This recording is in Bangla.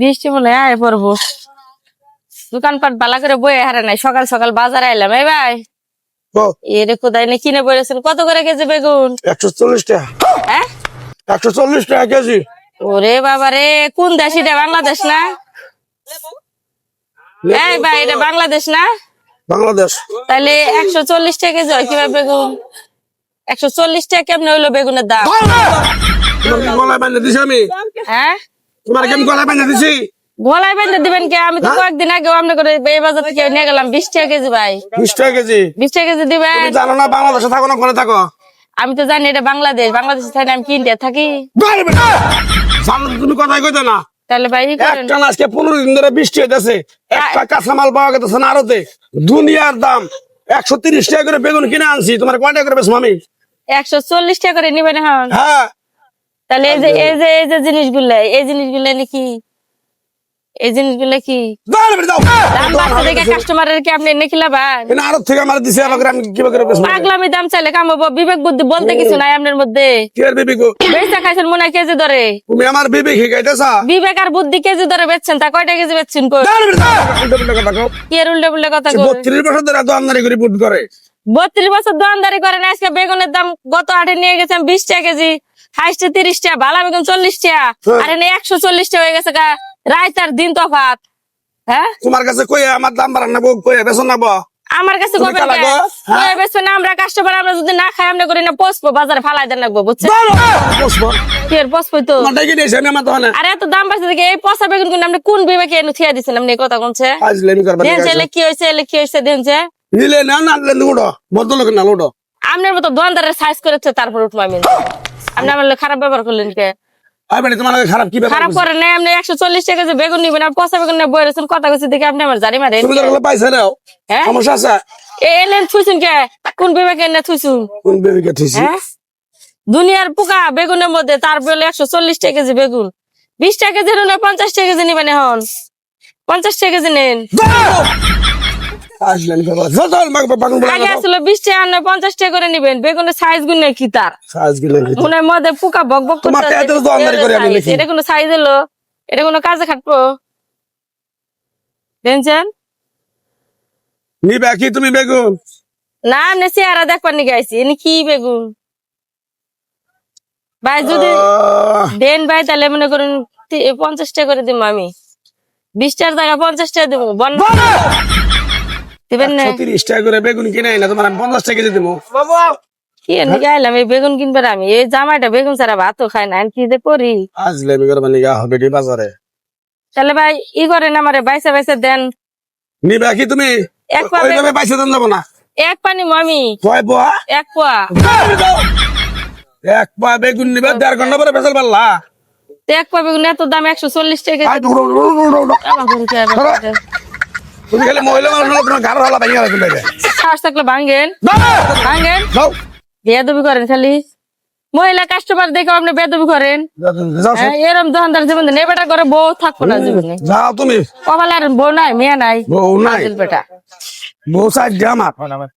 বৃষ্টি মনে হয় আয় পড়বো। দোকানপাট বালা করে বয়ে হারে নাই, সকাল সকাল বাজারে আইলাম। এই ভাই, এরে কোথায় না কিনে বলেছেন, কত করে কেজি বেগুন? 140 টাকা। হ্যাঁ, 140 টাকা কেজি। ওরে বাবা রে, কোন দেশ এটা? বাংলাদেশ না? এই ভাই, এটা বাংলাদেশ না? বাংলাদেশ। তাহলে 140 টাকা কেজি হয় কিভাবে বেগুন? 140 টাকা কেমনে হইলো বেগুনের দাম? তোমার কি গলায় বাঁধে দিছি আমি? হ্যাঁ, তোমার কি আমি গলায় বাঁধে দিছি? গলায় বেঁধে দিবেন কে? আমি তো কয়েকদিন আগে আমরা করে এই বাজার থেকে নিয়ে গেলাম 20 টাকা কেজি। ভাই 20 টাকা কেজি। 20 টাকা কেজি দিবেন? তুমি জানো না বাংলাদেশে থাকো না কোনে থাকো? আমি তো জানি এটা বাংলাদেশ, বাংলাদেশে থাকি আমি কি ইন্ডিয়া থাকি? জানো তো তুমি কথাই কইতে না। তাহলে ভাই কি করেন? একটা না আজকে 15 দিন ধরে বৃষ্টি হইতেছে, একটা কাঁচামাল পাওয়া গেছে না আরতে। দুনিয়ার দাম 130 টাকা করে বেগুন কিনে আনছি, তোমার কয় টাকা করে বেচবো আমি? 140 টাকা করে নিবেন এখন? হ্যাঁ। তাহলে এই যে জিনিসগুলো নাকি এই জিনিসগুলো কি দাম বাড়ছে দেখে কাস্টমারের কি আপনি এনে খিলাবেন? আরত থেকে আমার দিছে, আমাকে আমি কিভাবে করে বেচবো? পাগলামি দাম চাইলে কামাবো? বিবেক বুদ্ধি বলতে কিছু নাই আপনার মধ্যে? কি আর বিবেক? বেচা খাইছেন মনে হয় কেজি ধরে। তুমি আমার বিবেক শিখাইতেছা? বিবেক আর বুদ্ধি কেজি ধরে বেচছেন, তা কয়টা কেজি বেচছেন? কই কি আর উল্টা পুল্টা কথা কই? 32 বছর ধরে দোকানদারি করে বুট করে। 32 বছর দোকানদারি করেন, আজকে বেগুনের দাম গত হাটে নিয়ে গেছেন 20 টাকা কেজি, হাইস্টে 30 টাকা, ভালো বেগুন 40 টাকা, আর এনে 140 টাকা হয়ে গেছে গা। রাত আর দিন তফাৎ। হ্যাঁ, তোমার কাছে কই আমার দাম বাড়ান না, কই বেচন না? আমার কাছে তুমি কালা গো? হ্যাঁ? বেচবেন না? আমরা কাস্টমার, আমরা যদি না খাই আমরা করি না পচবো, বাজারে ফালাই দেন লাগবো, বুঝছেন? কি আর পচবো তো? তোমার ডাকি দিয়েছে আমি আমার দোকানে। আর এত দাম বাড়ছে দেখে এই পচা বেগুন কোন আপনি কোন বিবেকে এনে থিয়া দিচ্ছেন? আপনি এই কথা কোনছে আজলেমি করবা দেন চাইলে কি হয়েছে, এলে কি হয়েছে দেন যে নিলে না না আনলে উঠো, ভদ্রলোক না উঠো। আপনার মতো দোকানদারের সাইজ করেছে তারপর উঠবো আমি। আপনি আমার লোক খারাপ ব্যবহার করলেন কে? আই মানে তোমার লগে খারাপ কি ব্যাপার? খারাপ করে নাই, আপনি 140 টাকা যে বেগুন নিবেন আর পচা বেগুন নিয়ে বই রয়েছেন, কথা কইছে দেখে আপনি আমার জারি মারেন। তুমি তো পয়সা নাও, হ্যাঁ, সমস্যা আছে? এলেন থুইছুন কে? কোন বিবেকে এনে থুইছুন? কোন বেবিকে ঠিছি? হ্যাঁ, দুনিয়ার পোকা বেগুনের মধ্যে, তারপরে 140 টাকা কেজি বেগুন। 20 টাকা কেজি না 50 টাকা কেজি নিবেন? এখন 50 টাকা কেজি নেন। আজলেমি করবা চল মাগ বাগুন বলা। আগে আসলে 20 টাকা না 50 টাকা করে নিবেন। বেগুনের সাইজ গুণ কি তার সাজ গিলে মনে হয় মধ্যে পোকা বক বক তোমার করতে তো এত দোকানদারি করে আমি দেখি। এটা কোনো সাইজ হলো? এটা কোনো কাজে খাটবো? দেখছেন নিবে কি তুমি বেগুন? না, আপনি চেহারা দেখবার নিকে আইছি, এনে কি বেগুন? ভাই যদি দেন ভাই, তাহলে মনে করুন 50 টাকা করে দিব আমি। 20 টাকার জায়গা 50 টাকা দিব। দিবেন না? 30 টাকা করে বেগুন কিনে না তোমার আমি 50 টাকা কেজি দেবো। কি এনে গাইলাম এই বেগুন কিনবার? আমি এই জামাইটা বেগুন ছাড়া ভাতও খাই না, আমি কি যে করি? আজলেমি করবা নিগা হবে ডি বাজারে। তাহলে ভাই ই করেন, আমারে বাইসা বাইসা দেন। নিবে কি তুমি? এক পা ওইভাবে পয়সা দেন যাব না। এক পানি আমি কয় পোয়া? এক পোয়া। এক পা বেগুন নিবে 1.5 ঘন্টা পরে বেচাল পারলা? তো এক পা বেগুন এত দাম 140 টাকা। আই দৌড়ো দৌড়ো দৌড়ো। আমার গরু কে আবার? তুমি খালি মহিলা মানুষ হলে তোমার গাড় হালা ভাঙিয়া রাখুন বাইরে। সাহস থাকলে ভাঙ্গেন ভাঙ্গেন, যাও বেয়াদবি করেন খালি। মহিলা কাস্টমার দেখে আপনি বেয়াদবি করেন। যাও হ্যাঁ, এরম দোকানদার জীবন নেই বেটা করে বউ থাকবো না জীবনে। যাও তুমি। কপালে আর বউ নাই, মেয়ে নাই, বউ নাই, বেটা। বউ সাইড আমার